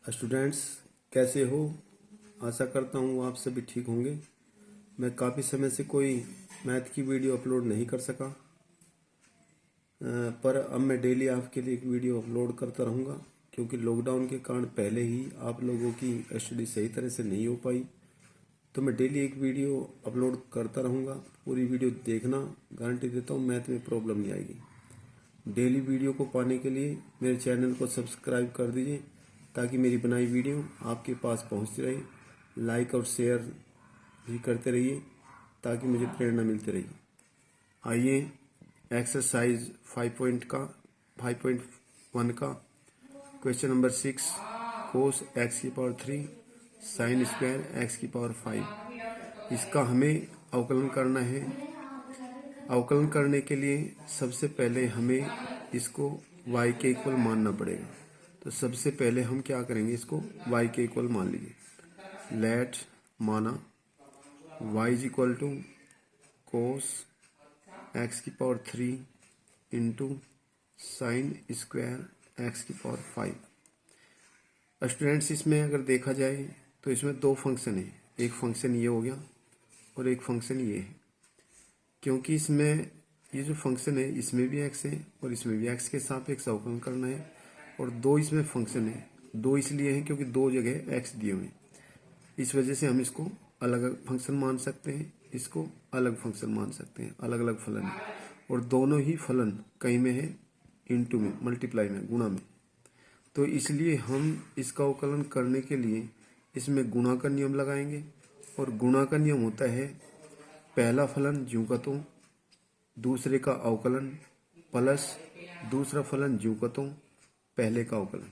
Students, कैसे हो? आशा करता हूँ आप सभी ठीक होंगे। मैं काफ़ी समय से कोई मैथ की वीडियो अपलोड नहीं कर सका, पर अब मैं डेली आपके लिए एक वीडियो अपलोड करता रहूँगा, क्योंकि लॉकडाउन के कारण पहले ही आप लोगों की स्टडी सही तरह से नहीं हो पाई। तो मैं डेली एक वीडियो अपलोड करता रहूँगा। पूरी वीडियो देखना, गारंटी देता हूँ मैथ में प्रॉब्लम नहीं आएगी। डेली वीडियो को पाने के लिए मेरे चैनल को सब्सक्राइब कर दीजिए, ताकि मेरी बनाई वीडियो आपके पास पहुंचती रहे। लाइक और शेयर भी करते रहिए, ताकि मुझे प्रेरणा मिलती रही। आइए एक्सरसाइज 5.1 का क्वेश्चन नंबर 6, कोस एक्स की पावर 3 साइन स्क्वायर एक्स की पावर 5, इसका हमें अवकलन करना है। अवकलन करने के लिए सबसे पहले हमें इसको y के इक्वल मानना पड़ेगा। तो सबसे पहले हम क्या करेंगे, इसको y के इक्वल मान लीजिए। लेट माना y is equal to cos x की power 3 into sine square x की पावर 5। स्टूडेंट्स, इसमें अगर देखा जाए तो इसमें दो फंक्शन है। एक फंक्शन ये हो गया और एक फंक्शन ये है। क्योंकि इसमें ये जो फंक्शन है, इसमें भी x है और इसमें भी x के सापेक्ष अवकलन करना है। और दो इसमें फंक्शन है। दो इसलिए है क्योंकि दो जगह x दिए हुए हैं। इस वजह से हम इसको अलग अलग फंक्शन मान सकते हैं, इसको अलग फंक्शन मान सकते हैं, अलग अलग फलन है। और दोनों ही फलन कहीं में है, इनटू में, मल्टीप्लाई में, गुणा में। तो इसलिए हम इसका अवकलन करने के लिए इसमें गुणा का नियम लगाएंगे। और गुणा का नियम होता है पहला फलन ज्यों का त्यों, दूसरे का अवकलन, प्लस दूसरा फलन ज्यों का त्यों, पहले का अवकलन।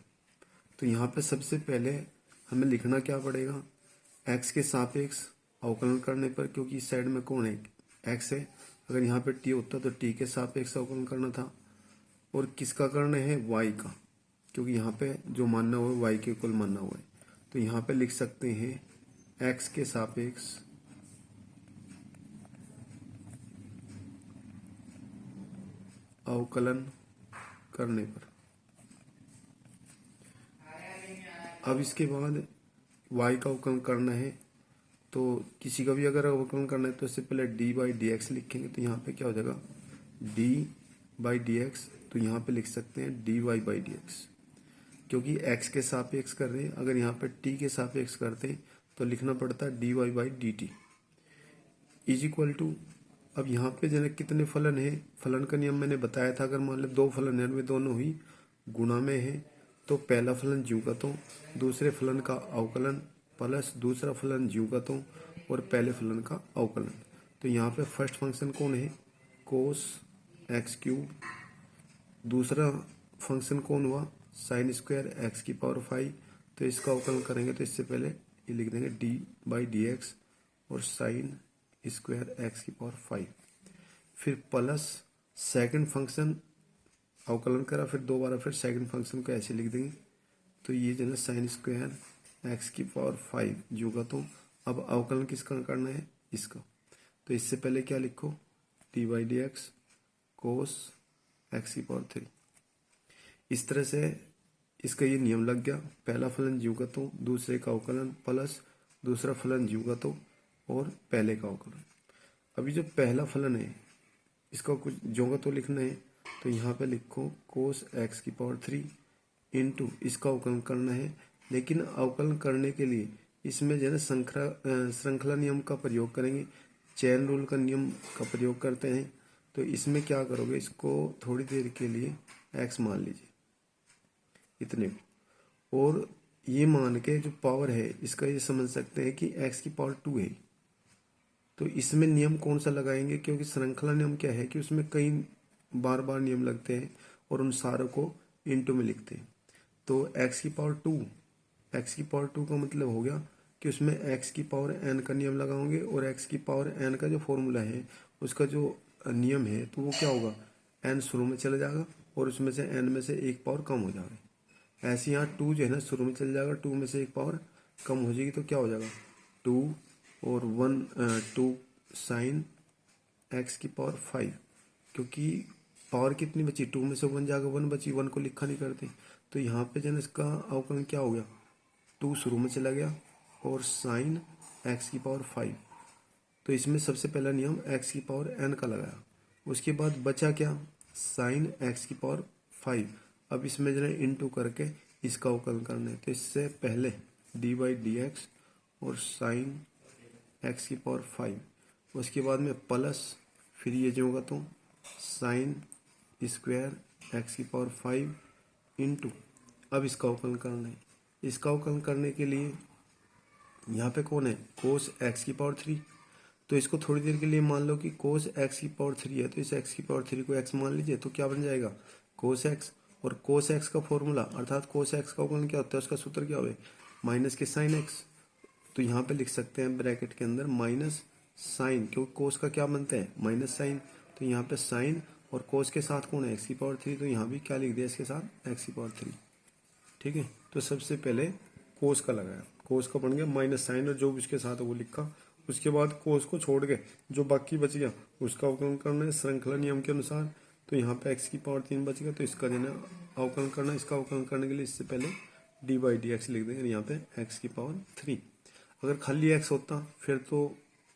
तो यहाँ पे सबसे पहले हमें लिखना क्या पड़ेगा, x के सापेक्ष अवकलन करने पर, क्योंकि इस साइड में कौन है, x है। अगर यहाँ पे t होता तो t के सापेक्ष अवकलन करना था। और किसका करना है, y का, क्योंकि यहाँ पे जो मानना हुआ है y के इक्वल मानना हुआ है। तो यहाँ पे लिख सकते हैं x के सापेक्ष अवकलन करने पर। अब इसके बाद y का अवकलन करना है। तो किसी का भी अगर अवकलन करना है तो इससे पहले डी बाई डी एक्स लिखेंगे। तो यहाँ पे क्या हो जाएगा, डी बाई डी एक्स। तो यहाँ पे लिख सकते हैं d y by d x, क्योंकि x के सापेक्ष कर रहे हैं। अगर यहाँ पे t के सापेक्ष करते हैं तो लिखना पड़ता है d y by d t is equal to. अब यहाँ पे जो कितने फलन है, फलन का नियम मैंने बताया था। अगर मान लो दो फलन है, वे दोनों ही गुणा में है, तो पहला फलन ज्यों का त्यों, दूसरे फलन का अवकलन, प्लस दूसरा फलन ज्यों का त्यों और पहले फलन का अवकलन। तो यहाँ पे फर्स्ट फंक्शन कौन है, कोस एक्स क्यूब। दूसरा फंक्शन कौन हुआ, साइन स्क्वायर एक्स की पावर 5। तो इसका अवकलन करेंगे तो इससे पहले ये लिख देंगे डी बाई डी एक्स और साइन स्क्वायर एक्स की पावर 5। फिर प्लस सेकंड फंक्शन अवकलन करा, फिर दोबारा फिर सेकंड फंक्शन को ऐसे लिख देंगे। तो ये जो है साइन स्क्वायर एक्स की पावर 5 जो का। तो अब अवकलन किसका करना है, इसका। तो इससे पहले क्या लिखो, D by d x cos x की पावर 3। इस तरह से इसका ये नियम लग गया, पहला फलन ज्यों का त्यों, दूसरे का अवकलन, प्लस दूसरा फलन ज्यों का त्यों और पहले का अवकलन। अभी जो पहला फलन है इसका कुछ ज्यों का त्यों लिखना है। तो यहाँ पे लिखो कोस एक्स की पावर 3 इंटू इसका अवकलन करना है। लेकिन अवकलन करने के लिए इसमें जो है श्रृंखला नियम का प्रयोग करेंगे, चेन रूल का नियम का प्रयोग करते हैं। तो इसमें क्या करोगे, इसको थोड़ी देर के लिए एक्स मान लीजिए इतने को, और ये मान के जो पावर है इसका ये समझ सकते हैं कि x की पावर 2 है। तो इसमें नियम कौन सा लगाएंगे, क्योंकि श्रृंखला नियम क्या है कि उसमें कई बार बार नियम लगते हैं और उन सारों को इनटू में लिखते हैं। तो x की पावर 2, x की पावर 2 का मतलब हो गया कि उसमें x की पावर n का नियम लगाओगे, और x की पावर n का जो फॉर्मूला है उसका जो नियम है तो वो क्या होगा, n शुरू में चला जाएगा और उसमें से n में से एक पावर कम हो जाएगा। ऐसे यहाँ 2 जो है ना शुरू में चल जाएगा, 2 में से एक पावर कम हो जाएगी। तो क्या हो जाएगा 2 और 2 साइन एक्स की पावर 5, क्योंकि पावर कितनी बची, 2 में से 1 जाएगा, 1 बची, 1 को लिखा नहीं करते। तो यहाँ पे जो है इसका अवकलन क्या हो गया, 2 शुरू में चला गया और साइन एक्स की पावर 5। तो इसमें सबसे पहला नियम एक्स की पावर n का लगाया। उसके बाद बचा क्या, साइन एक्स की पावर 5। अब इसमें जो है इंटू करके इसका अवकलन करना है। तो इससे पहले डी बाई डी एक्स और साइन एक्स की पावर 5, उसके बाद में प्लस, फिर ये जो होगा तो साइन स्क्वायर एक्स की पावर 5 इंटू, अब इसका अवकलन करना है। इसका अवकलन करने के लिए यहाँ पे कौन है, कोस एक्स की पावर 3। तो इसको थोड़ी देर के लिए मान लो कि कोस एक्स की पावर 3 है, तो इस एक्स की पावर 3 को एक्स मान लीजिए, तो क्या बन जाएगा कोस एक्स। और कोस एक्स का फॉर्मूला अर्थात कोस एक्स का अवकलन क्या होता है, उसका सूत्र क्या होगा, माइनस के साइन एक्स। तो यहाँ पे लिख सकते हैं ब्रैकेट के अंदर माइनस साइन, क्योंकि कोस का क्या बनता है माइनस साइन। तो यहाँ पे साइन और कोस के साथ कौन है एक्स की पावर 3, तो यहाँ भी क्या लिख दिया इसके साथ एक्स की पावर 3। ठीक है, तो सबसे पहले कोस का लगाया, कोस का बन गया माइनस साइन और जो भी उसके साथ है वो लिखा। उसके बाद कोस को छोड़ के जो बाकी बच गया उसका अवकलन करना है श्रृंखला नियम के अनुसार। तो यहाँ पे एक्स की पावर 3 बच गया, तो इसका जो है अवकलन करना है। इसका अवकलन करने के लिए इससे पहले डी बाई डी एक्स लिख देंगे, यहाँ पे एक्स की पावर 3। अगर खाली एक्स होता फिर तो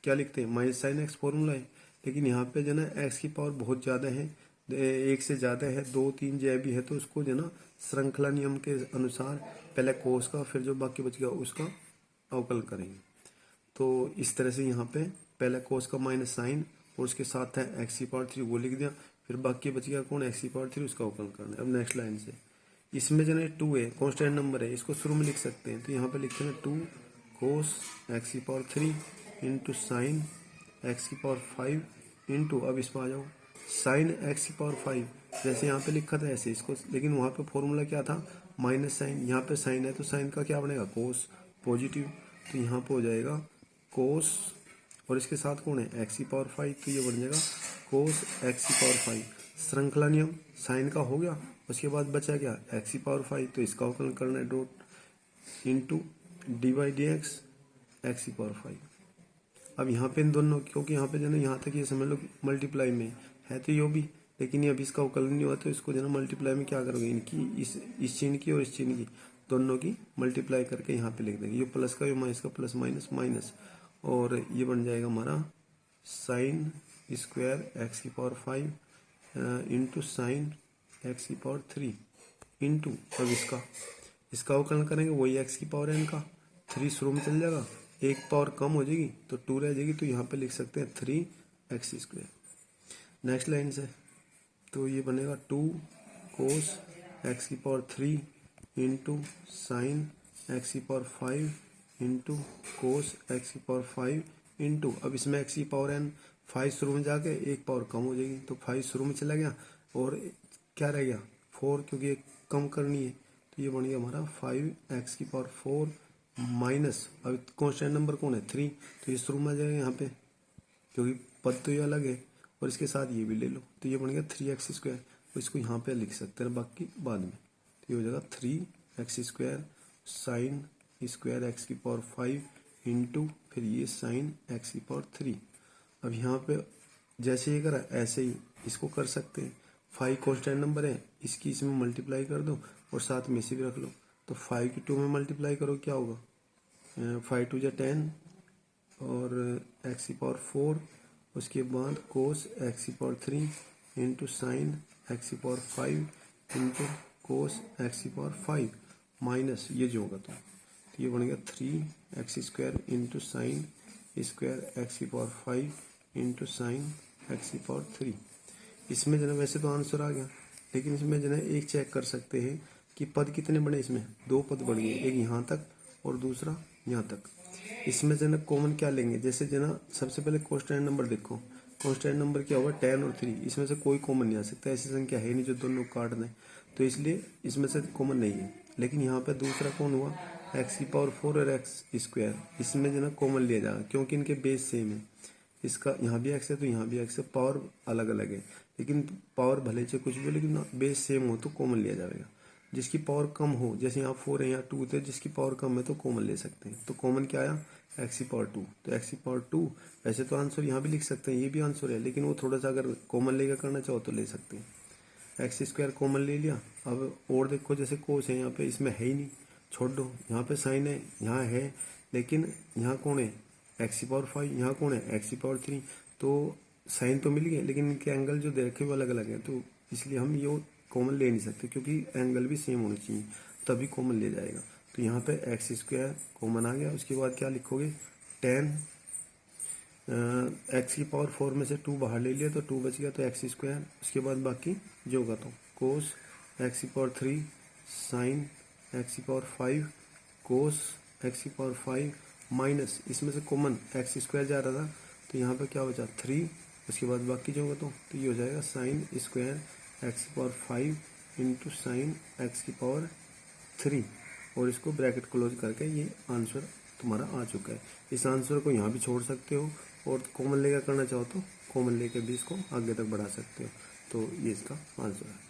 क्या लिखते हैं माइनस साइन एक्स फॉर्मूला है, लेकिन यहाँ पे जो है एक्स की पावर बहुत ज़्यादा है, एक से ज़्यादा है, 2 3 जय भी है, तो उसको जो है श्रृंखला नियम के अनुसार पहले कोस का फिर जो बाकी बच गया उसका अवकलन करेंगे। तो इस तरह से यहाँ पे पहले कोस का माइनस साइन और उसके साथ है एक्स की पावर 3 वो लिख दिया, फिर बाकी बच गया कौन एक्स की पावर 3 उसका अवकलन करना है। अब नेक्स्ट लाइन से इसमें जो है 2 है कॉन्स्टेंट नंबर है, इसको शुरू में लिख सकते हैं। तो यहाँ पे लिखते हैं 2 कोस एक्स की पावर 3 इंटू साइन एक्स की पावर 5 इंटू, अब इस पर आ जाओ साइन एक्स की पावर 5, जैसे यहाँ पे लिखा था ऐसे इसको, लेकिन वहाँ पे फॉर्मूला क्या था माइनस साइन, यहाँ पे साइन है तो साइन का क्या बनेगा कोस पॉजिटिव। तो यहाँ पे हो जाएगा कोस और इसके साथ कौन है एक्स की पावर 5, तो ये बन जाएगा कोस एक्स की पावर 5। श्रृंखला नियम साइन का हो गया, उसके बाद बचा क्या एक्स की पावर 5, तो इसका अवकलन करना है dot into D by d x x की पावर 5। अब यहाँ पे इन दोनों, क्योंकि यहाँ पे जो है यहाँ तक ये समझ लो मल्टीप्लाई में है तो यो भी, लेकिन ये अभी इसका अवकलन नहीं हुआ, तो इसको जो है मल्टीप्लाई में क्या करोगे इनकी इस चिन्ह की और इस चिन्ह की दोनों की मल्टीप्लाई करके यहाँ पे लिख देंगे। ये प्लस का ये माइनस का प्लस माइनस माइनस, और ये बन जाएगा हमारा साइन स्क्वायर एक्स की पावर 5 इंटू साइन एक्स की पावर 3 इंटू, अब इसका अवकलन करेंगे वही एक्स की पावर n का, 3 शुरू में चल जाएगा, एक पावर कम हो जाएगी तो 2 रह जाएगी, तो यहाँ पे लिख सकते हैं 3x स्क्वायर। नेक्स्ट लाइन से तो ये बनेगा 2 कोस एक्स की पावर 3 इंटू साइन एक्स की पावर 5 इंटू कोस एक्स की पावर 5 इंटू, अब इसमें एक्स की पावर n 5 शुरू में जाके एक पावर कम हो जाएगी, तो 5 शुरू में चला गया और क्या रह गया 4, क्योंकि एक कम करनी है, तो ये बन गया हमारा 5x की पावर 4 माइनस, अब कांस्टेंट नंबर कौन है 3, तो ये शुरू में आ जाएगा यहाँ पे क्योंकि पद तो ये अलग है, और इसके साथ ये भी ले लो, तो ये बन गया 3x स्क्वायर। तो इसको यहाँ पे लिख सकते हैं बाकी बाद में, तो ये हो जाएगा 3x square sine square x की पावर 5 इंटू फिर ये साइन एक्स की पावर 3। अब यहाँ पे जैसे ये करा ऐसे ही इसको कर सकते हैं, 5 कांस्टेंट नंबर है, इसकी इसमें मल्टीप्लाई कर दो और साथ में इसे भी रख लो, तो 5 की 2 में मल्टीप्लाई करो क्या होगा 5 2 जा 10 और एक्स की पावर 4, उसके बाद कोस एक्स की पावर 3 इंटू साइन एक्स की पावर 5 इंटू कोस एक्स की पावर 5 माइनस ये जो होगा तो ये बन गया 3x square into sine square x की पावर 5 इंटू साइन एक्स की पावर 3। इसमें जो है वैसे तो आंसर आ गया, लेकिन इसमें जो है एक चेक कर सकते हैं कि पद कितने बने, इसमें 2 पद बढ़ गए, एक यहाँ तक और दूसरा यहाँ तक। इसमें जो है कॉमन क्या लेंगे, जैसे जो है सबसे पहले कांस्टेंट नंबर देखो, कांस्टेंट नंबर क्या होगा 10 और 3, इसमें से कोई कॉमन नहीं आ सकता, ऐसी संख्या है नहीं जो दोनों काट दें, तो इसलिए इसमें से कॉमन नहीं है। लेकिन यहाँ पे दूसरा कौन हुआ एक्स की पावर 4 और एक्स स्क्वायर, इसमें जो है कॉमन लिया जाएगा क्योंकि इनके बेस सेम है, इसका यहाँ भी एक्स है तो यहाँ भी एक्स है, पावर अलग अलग है, लेकिन पावर भले से कुछ भी, लेकिन बेस सेम हो तो कॉमन लिया जाएगा। जिसकी पावर कम हो, जैसे यहाँ 4 है यहाँ 2 थे, जिसकी पावर कम है तो कॉमन ले सकते हैं, तो कॉमन क्या आया एक्स की पावर 2, तो एक्स की पावर 2। वैसे तो आंसर यहाँ भी लिख सकते हैं, ये भी आंसर है, लेकिन वो थोड़ा सा अगर कॉमन लेकर करना चाहो तो ले सकते हैं। एक्स स्क्वायर कॉमन ले लिया, अब और देखो जैसे कोस है यहाँ पे इसमें है ही नहीं, छोड़ दो, यहाँ पे साइन है, यहाँ है, लेकिन यहाँ कौन है x⁵, यहाँ कौन है x⁵, तो साइन तो मिल गए लेकिन इनके एंगल जो दे रखे वो अलग अलग है, तो इसलिए हम ये कॉमन ले नहीं सकते क्योंकि एंगल भी सेम होने चाहिए, तभी कॉमन ले जाएगा। तो यहाँ पे x² कॉमन आ गया। उसके बाद क्या लिखोगे, tan x⁴ में से 2 बाहर ले लिया तो 2 बच गया, तो x²। उसके बाद बाकी जो होगा तो cos x⁵, sin x⁵, cos x⁵, minus इसमें से कॉमन x² जा रहा था तो यहाँ पे क्या बचा 3। उसके बाद बाकी जो होगा तो ये हो जाएगा sin² x⁵ into sine x⁵, और इसको ब्रैकेट क्लोज करके ये आंसर तुम्हारा आ चुका है। इस आंसर को यहाँ भी छोड़ सकते हो और कॉमन लेकर करना चाहो तो कॉमन लेकर भी इसको आगे तक बढ़ा सकते हो। तो ये इसका आंसर है।